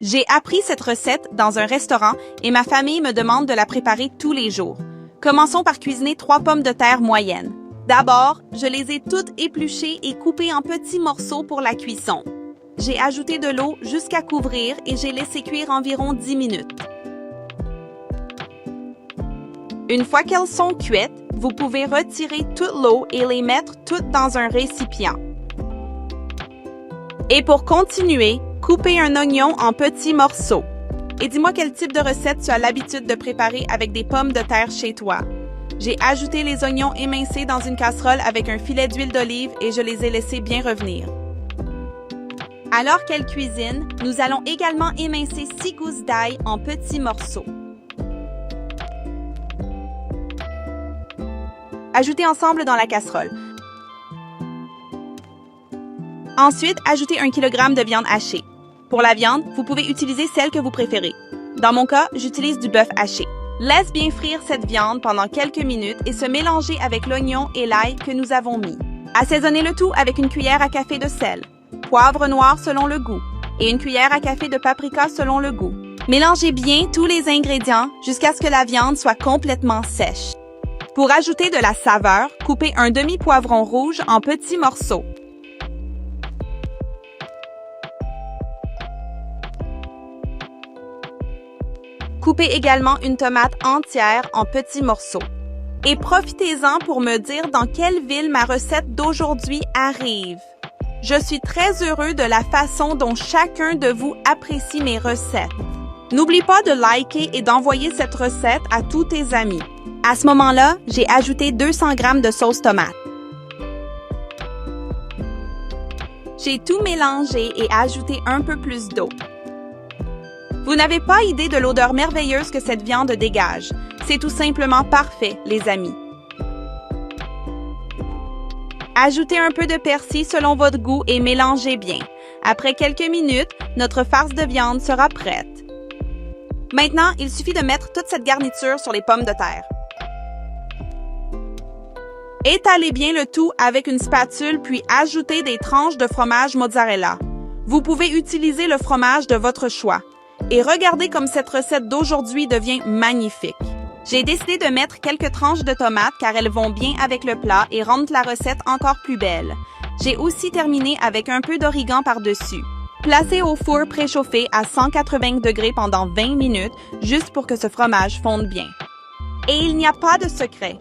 J'ai appris cette recette dans un restaurant et ma famille me demande de la préparer tous les jours. Commençons par cuisiner 3 pommes de terre moyennes. D'abord, je les ai toutes épluchées et coupées en petits morceaux pour la cuisson. J'ai ajouté de l'eau jusqu'à couvrir et j'ai laissé cuire environ 10 minutes. Une fois qu'elles sont cuites, vous pouvez retirer toute l'eau et les mettre toutes dans un récipient. Et pour continuer, coupez un oignon en petits morceaux. Et dis-moi quel type de recette tu as l'habitude de préparer avec des pommes de terre chez toi. J'ai ajouté les oignons émincés dans une casserole avec un filet d'huile d'olive et je les ai laissés bien revenir. Alors qu'elle cuisine, nous allons également émincer 6 gousses d'ail en petits morceaux. Ajoutez ensemble dans la casserole. Ensuite, ajoutez 1 kg de viande hachée. Pour la viande, vous pouvez utiliser celle que vous préférez. Dans mon cas, j'utilise du bœuf haché. Laisse bien frire cette viande pendant quelques minutes et se mélanger avec l'oignon et l'ail que nous avons mis. Assaisonnez le tout avec une cuillère à café de sel, poivre noir selon le goût et une cuillère à café de paprika selon le goût. Mélangez bien tous les ingrédients jusqu'à ce que la viande soit complètement sèche. Pour ajouter de la saveur, coupez un demi-poivron rouge en petits morceaux. Coupez également une tomate entière en petits morceaux. Et profitez-en pour me dire dans quelle ville ma recette d'aujourd'hui arrive. Je suis très heureux de la façon dont chacun de vous apprécie mes recettes. N'oublie pas de liker et d'envoyer cette recette à tous tes amis. À ce moment-là, j'ai ajouté 200 g de sauce tomate. J'ai tout mélangé et ajouté un peu plus d'eau. Vous n'avez pas idée de l'odeur merveilleuse que cette viande dégage. C'est tout simplement parfait, les amis. Ajoutez un peu de persil selon votre goût et mélangez bien. Après quelques minutes, notre farce de viande sera prête. Maintenant, il suffit de mettre toute cette garniture sur les pommes de terre. Étalez bien le tout avec une spatule puis ajoutez des tranches de fromage mozzarella. Vous pouvez utiliser le fromage de votre choix. Et regardez comme cette recette d'aujourd'hui devient magnifique. J'ai décidé de mettre quelques tranches de tomates car elles vont bien avec le plat et rendent la recette encore plus belle. J'ai aussi terminé avec un peu d'origan par-dessus. Placez au four préchauffé à 180 degrés pendant 20 minutes juste pour que ce fromage fonde bien. Et il n'y a pas de secret.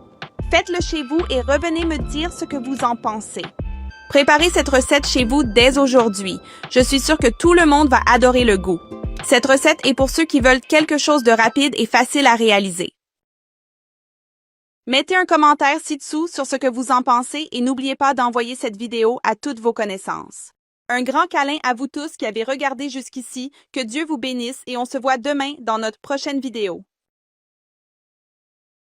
Faites-le chez vous et revenez me dire ce que vous en pensez. Préparez cette recette chez vous dès aujourd'hui. Je suis sûre que tout le monde va adorer le goût. Cette recette est pour ceux qui veulent quelque chose de rapide et facile à réaliser. Mettez un commentaire ci-dessous sur ce que vous en pensez et n'oubliez pas d'envoyer cette vidéo à toutes vos connaissances. Un grand câlin à vous tous qui avez regardé jusqu'ici, que Dieu vous bénisse et on se voit demain dans notre prochaine vidéo.